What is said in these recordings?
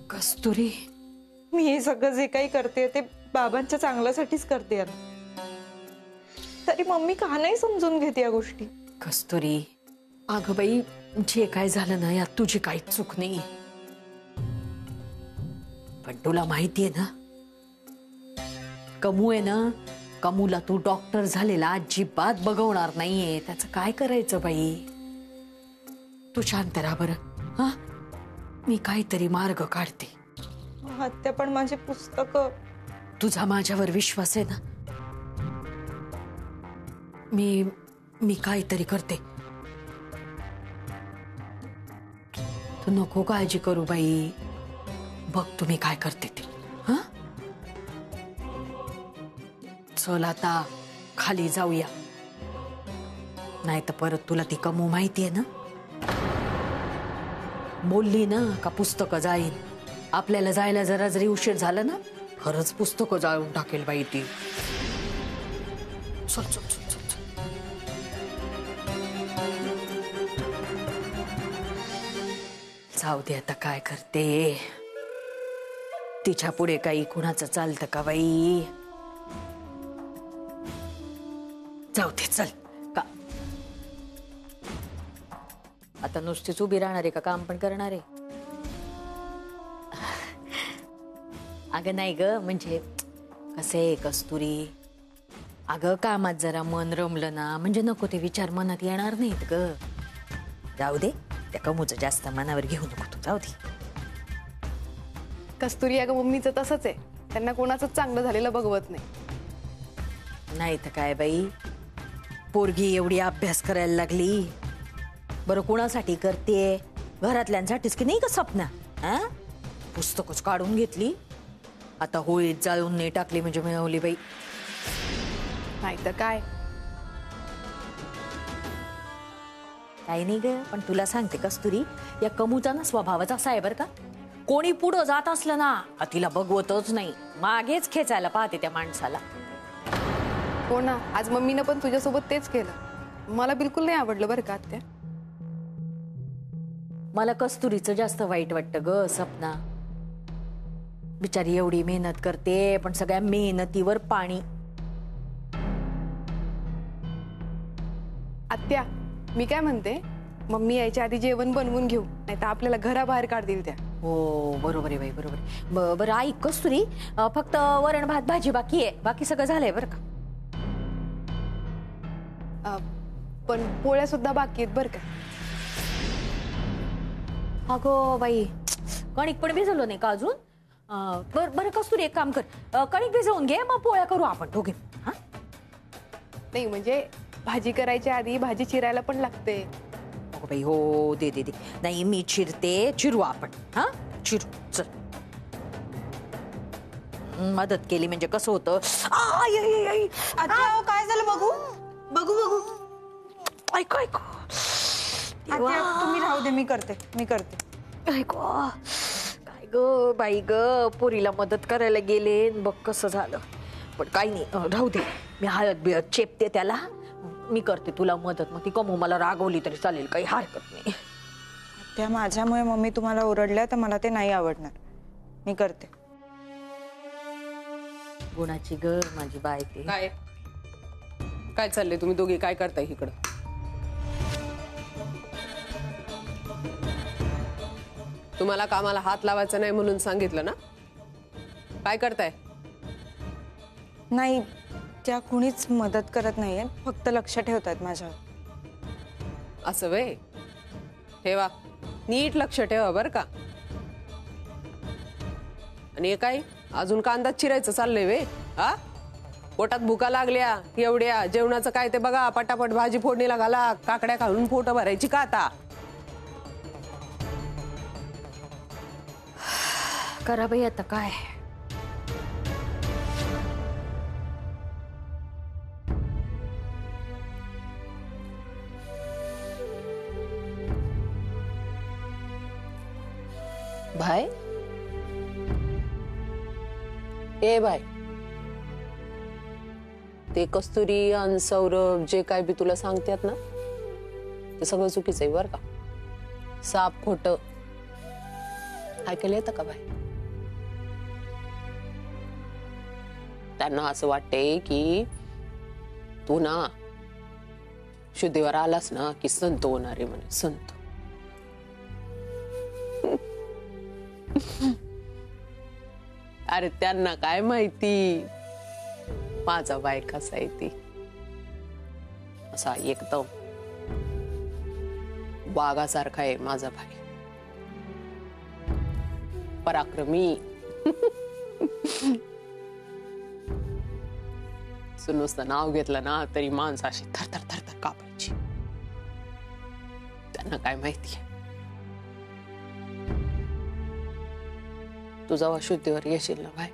कस्तुरी, मी हे सगळं जे काही करते ते बाबांच्या चांगल्यासाठीच करते, तरी मम्मी का नाही समजून घेते या गोष्टी? कस्तुरी, अगं बाई, जे काय झालं ना यात तुझी काहीच चूक नाही, पण तुला माहितीये ना, कमू आहे ना, कमूला तू डॉक्टर झालेला अजिबात बघवणार नाहीये. त्याचं काय करायचं बाई? तू शांत राहा बरं. हा, मी काहीतरी मार्ग काढते. आत्या, पण माझी पुस्तकं. तुझा माझ्यावर विश्वास आहे ना? मी काहीतरी करते. तू नको काळजी करू बाई. बघ तुम्ही काय करते ते. हा, चल आता खाली जाऊया, नाही तर परत तुला ती कमू माहितीये ना, बोलली ना का पुस्तकं जाईल. आपल्याला जायला जरा जरी उशीर झाला ना, खरंच पुस्तकं जाळून टाकेल बाई ती. चल चल चल चल चल. जाऊ दे, आता काय करते, तिच्या पुढे काही कुणाचं चालतं का बाई? जाऊ दे, चल. का आता नुसतीच उभी राहणार आहे का काम पण करणार आहे? अगं नाही ग, म्हणजे कसे कस्तुरी, अगं कामात जरा मन रमलं ना, म्हणजे नको ते विचार मनात येणार नाहीत ग. जाऊ दे, त्या कमूचं जास्त मनावर घेऊ नको तू, जाऊ दे. कस्तुरी, अगं मम्मीचं तसंच आहे, त्यांना कोणाचं चांगलं झालेलं बघवत नाही. नाही तर काय बाई, पोरगी एवढी अभ्यास करायला लागली, बरं कोणासाठी करते? घरातल्यांसाठीच की नाही का सपना? हा, पुस्तकच काढून घेतली, आता होळीत जाळून नाही टाकली म्हणजे मिळवली बाई. नाही तर काय. काही नाही ग, पण तुला सांगते कस्तुरी, या कमूचा ना स्वभावच असा आहे बरं का, कोणी पुढं जात असलं ना तिला बघवतच नाही, मागेच खेचायला पाहते त्या माणसाला. हो ना, आज मम्मीनं पण तुझ्यासोबत तेच केलं. मला बिलकुल नाही आवडलं बरं का आत्या. मला कस्तुरीचं जास्त वाईट वाटतं ग सपना. बिचारी एवढी मेहनत करते, पण सगळ्या मेहनतीवर पाणी. आत्या, मी काय म्हणते, मम्मी यायच्या आधी जेवण बनवून घेऊ, नाही तर आपल्याला घराबाहेर काढतील त्या. हो बरोबर आहे बाई, बरोबर आहे. बरं ऐक कस्तुरी, फक्त वरण भात भाजी बाकी आहे, बाकी सगळं झालंय बरं का. पण पोळ्या सुद्धा बाकी आहेत बरं का. अगो बाई, कणिक पण भिजवलं नाही का अजून? बरं कस्तुरी, एक काम कर, कणिक भिजवून घे, मग पोळ्या करू आपण दोघे. हा, नाही म्हणजे भाजी करायच्या आधी भाजी चिरायला पण लागते. अगो बाई, हो दे दे दे. नाही मी चिरते, चिरू आपण. हा, चिरू, चल. मदत केली म्हणजे कसं होतं. आत्या, काय झालं? बघू बघू बघू. ऐक ऐक, आत्या, तुम्ही राहू दे, मी करते. ऐक, काय ग बाई ग, पोरीला मदत करायला गेले, बघ कसं झालं. पण काही नाही, राहू दे, मी हळद बिळद चेपते त्याला, मी करते तुला मदत. मग ती कमू मला रागवली तरी चालेल, काही हरकत नाही. त्या माझ्यामुळे मम्मी तुम्हाला ओरडल्या तर मला ते नाही आवडणार, मी करते. गुणाची ग माझी बायके. काय काय चाललंय? तुम्ही दोघे काय करताय इकडं? तुम्हाला कामाला हात लावायचा नाही म्हणून सांगितलं ना? काय करताय? नाही, त्या कुणीच मदत करत नाहीये, फक्त लक्ष ठेवतात माझ्यावर. असं वे, ठेवा, नीट लक्ष ठेवा बरं का. आणि हे काय अजून कांदा चिरायचं चाललंय वे? हा, पोटात भुका लागल्या एवढ्या, जेवणाचं काय ते बघा, पटापट भाजी फोडणीला घाला, काकड्या घालून पोट भरायची का आता? करा बाई आता काय. भाई, ए भाई, ते कस्तुरी आणि सौरभ जे काय बी तुला सांगतात ना, हे सगळं चुकीचं आहे बरं का. साप खोट ऐकायला येतं का बाई? त्यांना असं वाटते की तू ना शुद्धीवर आलास ना की संत होणार आहे म्हणे, संत. अरे त्यांना काय माहिती माझा बाय कसा आहे ती. असा एकदम वाघासारखा आहे माझा भाई, पराक्रमी. नुसतं नाव घेतलं ना तरी माणसं अशी थरथर थरथर कापायची. त्यांना काय माहितीये. तू जेव्हा शुद्धीवर येशील ना भाई,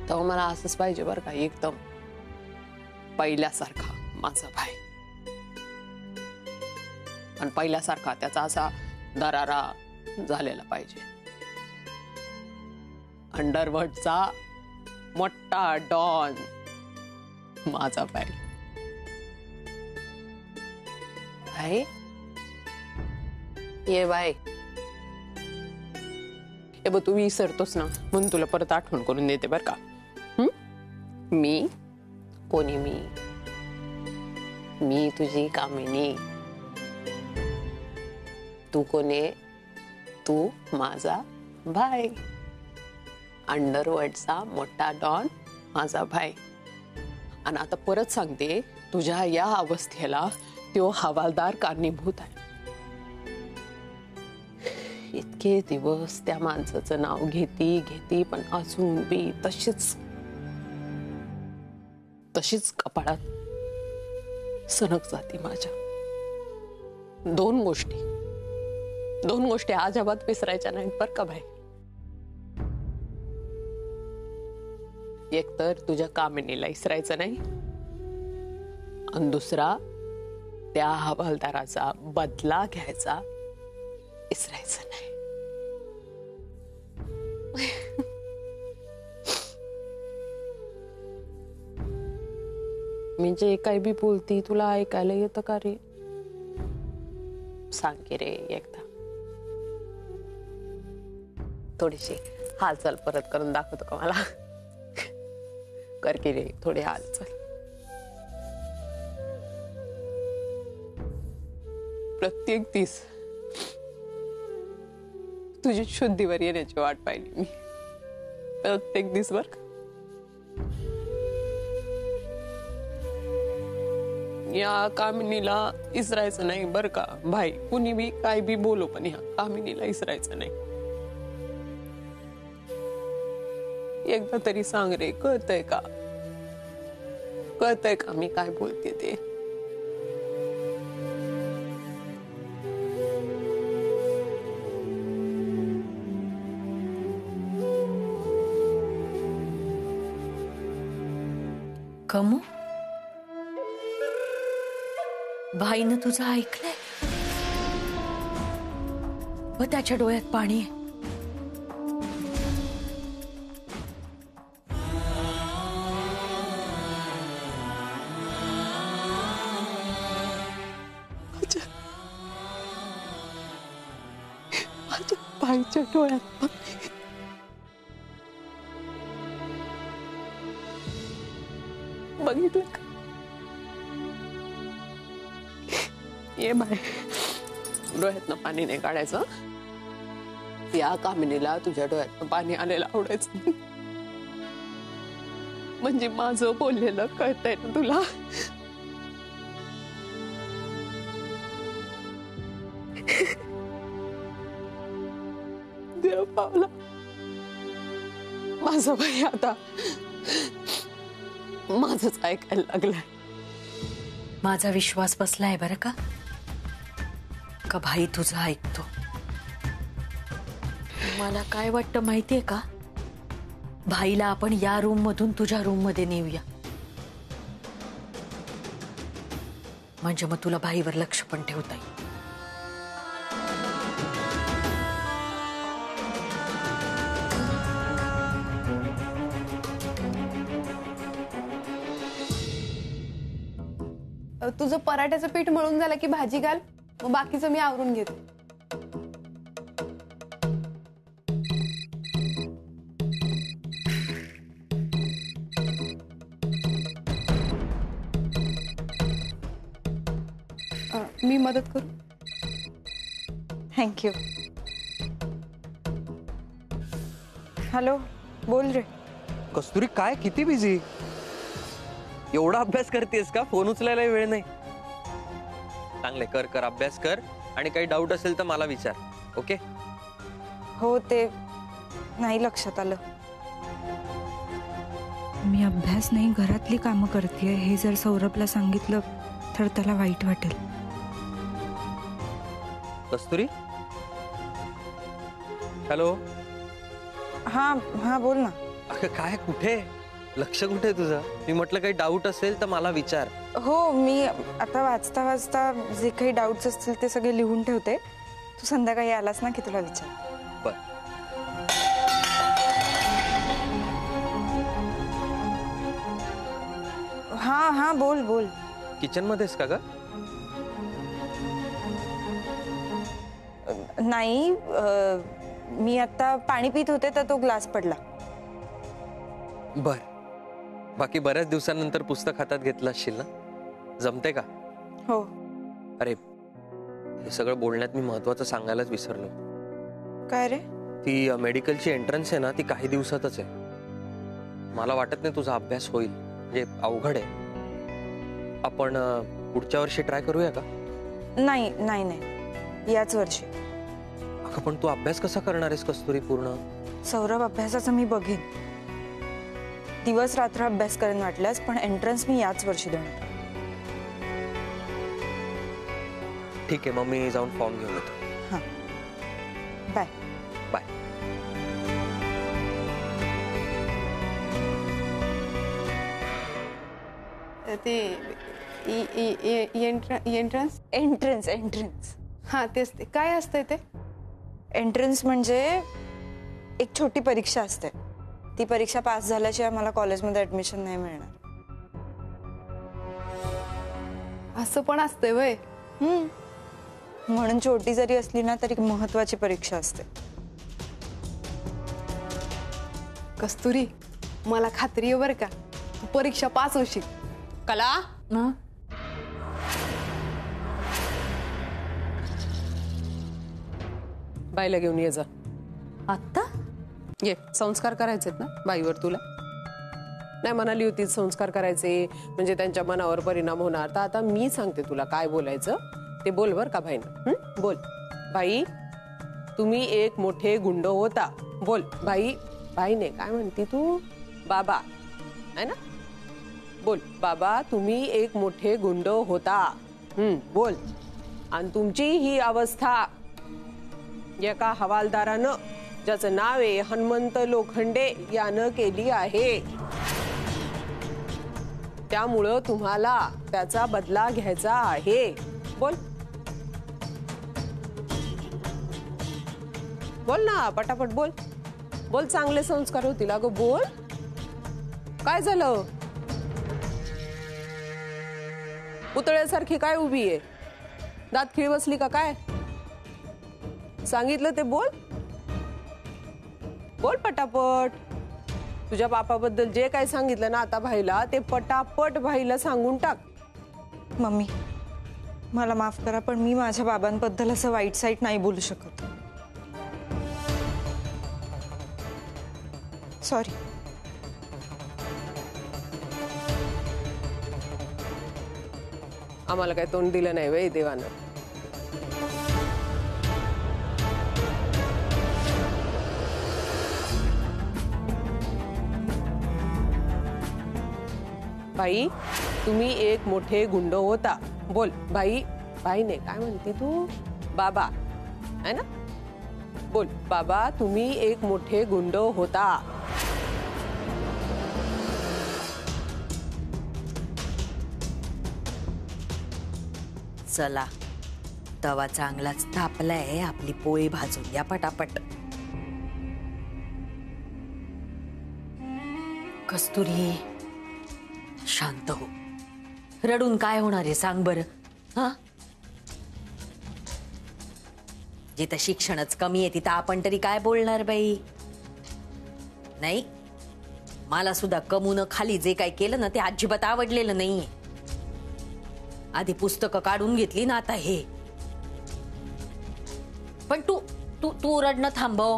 तेव्हा मला असंच पाहिजे बरं का, एकदम पहिल्यासारखा माझा भाई. आणि पहिल्यासारखा त्याचा असा दरारा झालेला पाहिजे. अंडरवर्ल्डचा मोठा डॉन माझा भाई. भाई ये बाय. हे बघ तू विसरतोस ना म्हणून तुला परत आठवण करून देते बर का. मी कोणी मी तुझी कामिनी. तू कोणी? तू माझा भाई, अंडरवर्ल्डचा मोठा डॉन माझा भाई. आणि आता परत सांगते, तुझ्या या अवस्थेला तो हवालदार कारणीभूत आहे. इतके दिवस त्या माणसाचं नाव घेती पण अजून बी तशीच कपाळात सनक जाती माझ्या. दोन गोष्टी अजिबात विसरायच्या नाहीत बर का भाई. एक तर तुझ्या कामिनीला विसरायचं नाही, आणि दुसरा त्या हवालदाराचा बदला घ्यायचा विसरायचं नाही. मी जे काही बी बोलती तुला ऐकायला येतं का रे? सांग की रे एकदा. थोडीशी हालचाल परत करून दाखवतो का मला? कर की रे थोडी हालचाल. प्रत्येक दिस तुझी शुद्धीवर येण्याची वाट पाहिली मी. प्रत्येक दिस बर का. या कामिनीला इसरायचं नाही बर का भाई. कुणी बी काय बी बोलो पण या कामिनीला इसरायचं नाही. एकदा तरी सांग रे, कळतंय का? कळतंय का मी काय बोलते ते? कमू, भाईनं तुझं ऐकलंय व त्याच्या डोळ्यात पाणी आहे. माझ्या भाईच्या डोळ्यात बघितलं का? ये बाय, डोळ्यातनं पाणी नाही काढायचं. या कामिनीला तुझ्या डोळ्यातनं पाणी आलेलं आवडायचं नाही. म्हणजे माझं बोललेलं कळतंय ना तुला? देव पावला माझा भाई आता माझंच ऐकायला लागलाय. माझा विश्वास बसलाय बरं का भाई तुझं ऐकतो. मला काय वाटतं माहितीये का, भाईला आपण या रूम मधून तुझ्या रूम मध्ये नेऊया. म्हणजे मग तुला भाईवर लक्ष पण ठेवता येईल. तुझं पराठ्याचं पीठ मळून झालं की भाजी घाल, मग बाकीचं मी आवरून घेते. मी मदत करू? थँक्यू. हॅलो, बोल रे. कस्तुरी काय किती बिझी? एवढा अभ्यास करतेस का? फोन उचलायला वेळ नाही. चांगले कर कर अभ्यास कर आणि काही डाऊट असेल तर मला विचार. ओके? हो, ते नाही लक्षात आलं. मी अभ्यास नाही घरातली कामं करतेय हे जर सौरभला सांगितलं तर त्याला वाईट वाटेल. कस्तुरी, हॅलो. हा हा, बोल ना. अगं काय, कुठे लक्ष, कुठे तुझं? मी म्हटलं काही डाऊट असेल तर मला विचार. हो, मी आता वाचता वाचता जे काही डाऊट्स असतील ते सगळे लिहून ठेवते. तू संध्याकाळी आलास ना की तुला विचार. बर. हा हा, बोल बोल. किचन मध्येस का ग? नाही, मी आता पाणी पित होते तर तो ग्लास पडला. बर. बाकी बऱ्याच दिवसांनंतर पुस्तक हातात घेतलं असशील ना? जमते का? हो. अरे, हे सगळं बोलण्यात मी महत्वाचं सांगायलाच विसरलो. काय रे? ती मेडिकलची एंट्रन्स आहे ना, ती काही दिवसातच आहे. मला वाटत नाही तुझा अभ्यास होईल, म्हणजे अवघड आहे. आपण पुढच्या वर्षी ट्राय करूया का? नाही नाही नाही, याच वर्षी. अगं पण तू अभ्यास कसा करणार आहेस कस्तुरी पूर्ण? सौरभ, अभ्यासाचं मी बघेन. दिवस रात्र अभ्यास करेन वाटल्यास, पण एंट्रन्स मी याच वर्षी देणार. ठीक आहे, मग मी जाऊन फॉर्म घेऊन येतो. हां, बाय बाय. ते एंट्रन्स. एंट्रन्स एंट्रन्स हा, तेच. ते काय असतंय ते? एंट्रन्स म्हणजे एक छोटी परीक्षा असते. ती परीक्षा पास झाल्याशिवाय मला कॉलेजमध्ये ऍडमिशन नाही मिळणार. असं पण असतंय वय? म्हणून छोटी जरी असली ना तरी महत्वाची परीक्षा असते. कस्तुरी, मला खात्री आहे बरं का, तू परीक्षा पास होशील. कला, बाईला घेऊन ये जा. आत्ता? ये, संस्कार करायचेत ना बाईवर तुला? नाही म्हणाली होती संस्कार करायचे म्हणजे त्यांच्या मनावर परिणाम होणार. तर आता मी सांगते तुला काय बोलायचं ते बोल बर का भाईनं. बोल. बाई, तुम्ही एक मोठे गुंड होता. बोल बाई. बाईने काय म्हणती तू? बाबा आहे ना? बोल. बाबा, तुम्ही एक मोठे गुंड होता. बोल. आणि तुमची ही अवस्था एका हवालदारानं, ज्याचं नाव आहे हनुमंत लोखंडे, यानं केली आहे. त्यामुळं तुम्हाला त्याचा बदला घ्यायचा आहे. बोल. बोल ना, पटापट बोल. बोल, चांगले संस्कार होतील. अगं बोल. काय झालं? पुतळ्यासारखी काय उभी आहे? दात खिळ बसली का काय? सांगितलं ते बोल. बोल पटापट. तुझ्या बापाबद्दल जे काय सांगितलं ना आता भाईला, ते पटापट भाईला सांगून टाक. मम्मी, मला माफ करा, पण मी माझ्या बाबांबद्दल असं वाईट साईट नाही बोलू शकत. सॉरी. आम्हाला काय तोंड दिलं नाही वे देवानं. बाई, तुम्ही एक मोठे गुंड होता. बोल. बाई. बाईने काय म्हणते तू? बाबा आहे ना? बोल. बाबा, तुम्ही एक मोठे गुंड होता. चला, तवा चांगलाच तापलाय. आपली पोळी भाजून या पटापट. कस्तुरी, शांत हो. रडून काय होणार आहे सांग बरं. हा, जिथं शिक्षणच कमी आहे तिथं आपण तरी काय बोलणार बाई. नाही, मला सुद्धा कमून खाली जे काय केलं ना ते अजिबात आवडलेलं नाहीये. आधी पुस्तकं काढून घेतली ना, आता हे. पण तू तू तू रडणं थांबव,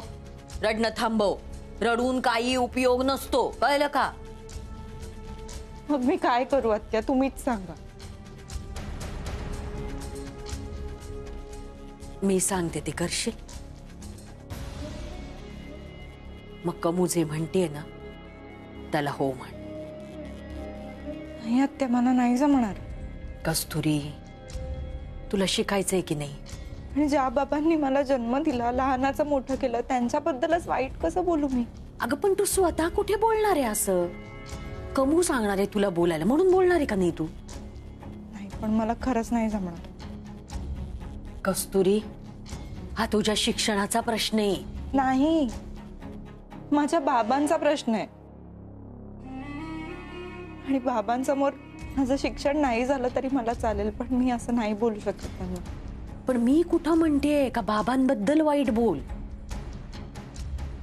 रडणं थांबव. रडून काही उपयोग नसतो, कळलं का? मग मी काय करू आत्या, तुम्हीच सांगा. मी सांगते ते करशील. मग कमू जे म्हणते ना त्याला हो म्हण. नाही आत्या, मला नाही जमणार. कस्तुरी, तुला शिकायचंय की नाही? आणि ज्या बाबांनी मला जन्म दिला, लहानाचं मोठं केलं, त्यांच्याबद्दलच वाईट कसं बोलू मी? अगं पण तू स्वतः कुठे बोलणार आहे असं? कमू सांगणार आहे तुला बोलायला म्हणून बोलणार आहे का नाही तू? नाही, पण मला खरंच नाही जमणार. कस्तुरी, हा तुझ्या शिक्षणाचा प्रश्न आहे. नाही, माझ्या बाबांचा प्रश्न आहे. आणि बाबांसमोर माझं शिक्षण नाही झालं तरी मला चालेल, पण मी असं नाही बोलू शकत त्यांना. पण मी कुठं म्हणतेय का बाबांबद्दल वाईट बोल.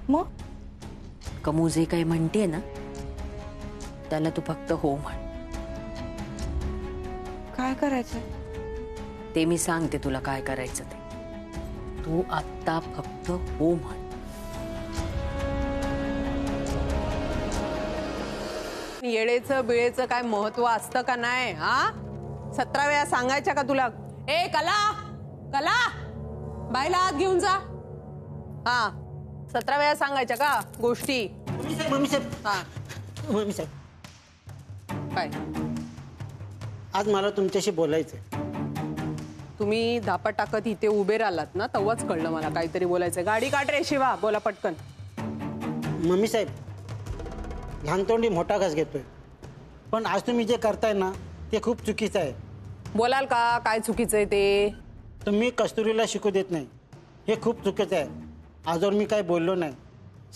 मग कमू जे काही म्हणते ना त्याला तू फक्त हो म्हण. काय करायचं ते मी सांगते तुला काय करायचं ते. तू आत्ता फक्त हो म्हण. येळेचं बिळेचं काय महत्व असतं का नाही? हा, 17 वेळा सांगायच्या का तुला? ए कला, कला, बाईला आत घेऊन जा. हा, 17 वेळा सांगायच्या का गोष्टी? मम्मी साहेब, हा, मम्मी साहेब, काय आज मला तुमच्याशी बोलायचंय. तुम्ही धापा टाकत इथे उभे राहिलात ना, तेव्हाच कळलं मला काहीतरी बोलायचंय. गाडी काढ रे शिवा, बोला पटकन. मम्मी साहेब, लहानतोंडी मोठा घास घेतोय, पण आज तुम्ही जे करताय ना ते खूप चुकीचं आहे. बोलाल का काय चुकीचं आहे ते? तुम्ही कस्तुरीला शिकू देत नाही, हे खूप चुकीचं आहे. आजवर मी काय बोललो नाही,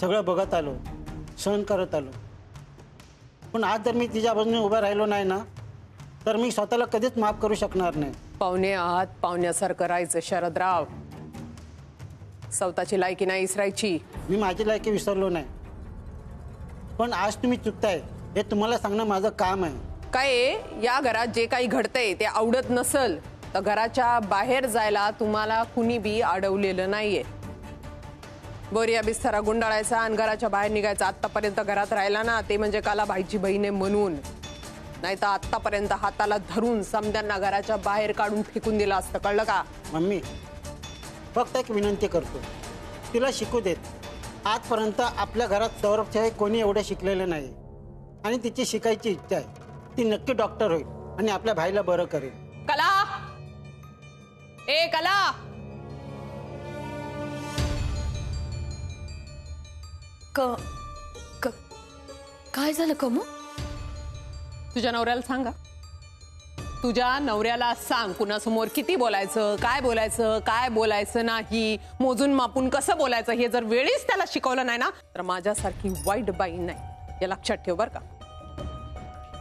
सगळं बघत आलो, सहन करत आलो. पण आज जर मी तिच्या बाजूने उभा राहिलो नाही ना, तर मी स्वतःला कधीच माफ करू शकणार नाही. पाहुणे आहात, पाहुण्यासारखं राहायचं शरदराव. स्वतःची लायकी नाही इसरायची. मी माझी लायकी विसरलो नाही, पण आज तुम्ही चुकताय हे तुम्हाला सांगणं माझं काम आहे. काय आहे, या घरात जे काही घडतंय ते आवडत नसल तर घराच्या बाहेर जायला तुम्हाला कुणी बी अडवलेलं नाहीये. बोरिया बिस्तरा गुंडाळायचा आणि घराच्या बाहेर निघायचा. आतापर्यंत घरात राहिला ना ते म्हणजे काला भाईची बहीण आहे म्हणून, नाही तर आतापर्यंत हाताला धरून समद्यांना घराच्या बाहेर काढून फेकून दिलं असतं, कळलं का? मम्मी, फक्त एक विनंती करतो, तिला शिकू देत. आजपर्यंत आपल्या घरात सौरभशिवाय कोणी एवढं शिकलेलं नाही आणि तिची शिकायची इच्छा आहे. ती नक्की डॉक्टर होईल आणि आपल्या भाईला बरं करेल. कला, ए कला, काय झालं कमू? तुझ्या नवऱ्याला सांगा. तुझ्या नवऱ्याला सांग कुणासमोर किती बोलायचं, काय बोलायचं नाही, मोजून मापून कसं बोलायचं हे जर वेळीच त्याला शिकवलं नाही ना तर माझ्यासारखी वाईट बाई नाही, हे लक्षात ठेव बर का.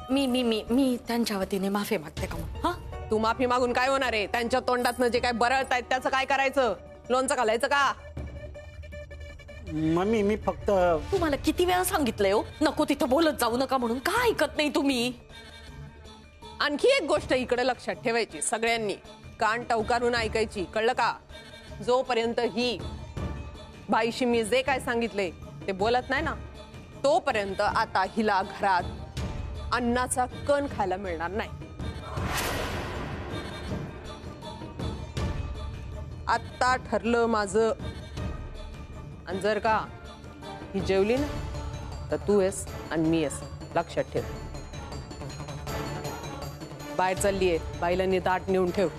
मी मी मी मी त्यांच्या वतीने माफी मागते कमू. हा, तू माफी मागून काय होणार आहे? त्यांच्या तोंडातनं जे काय बरळतायत त्याचं काय करायचं? लोणचं घालायचं का? मम्मी, मी फक्त तुम्हाला किती वेळा सांगितलंय हो नको तिथं बोलत जाऊ नका म्हणून, का ऐकत नाही तुम्ही? आणखी एक गोष्ट इकडे लक्षात ठेवायची, सगळ्यांनी कान टवकारून ऐकायची, कळलं का? जोपर्यंत ही बाईशी मी जे काय सांगितले ते बोलत नाही ना तोपर्यंत आता हिला घरात अन्नाचा कण खायला मिळणार नाही. आत्ता ठरलं माझं. आणि जर का ही जेवली ना तर तू आहेस आणि मी आहेस, लक्षात ठेव. बाहेर चाललीये, बाईला नीट आत नेऊन ठेव.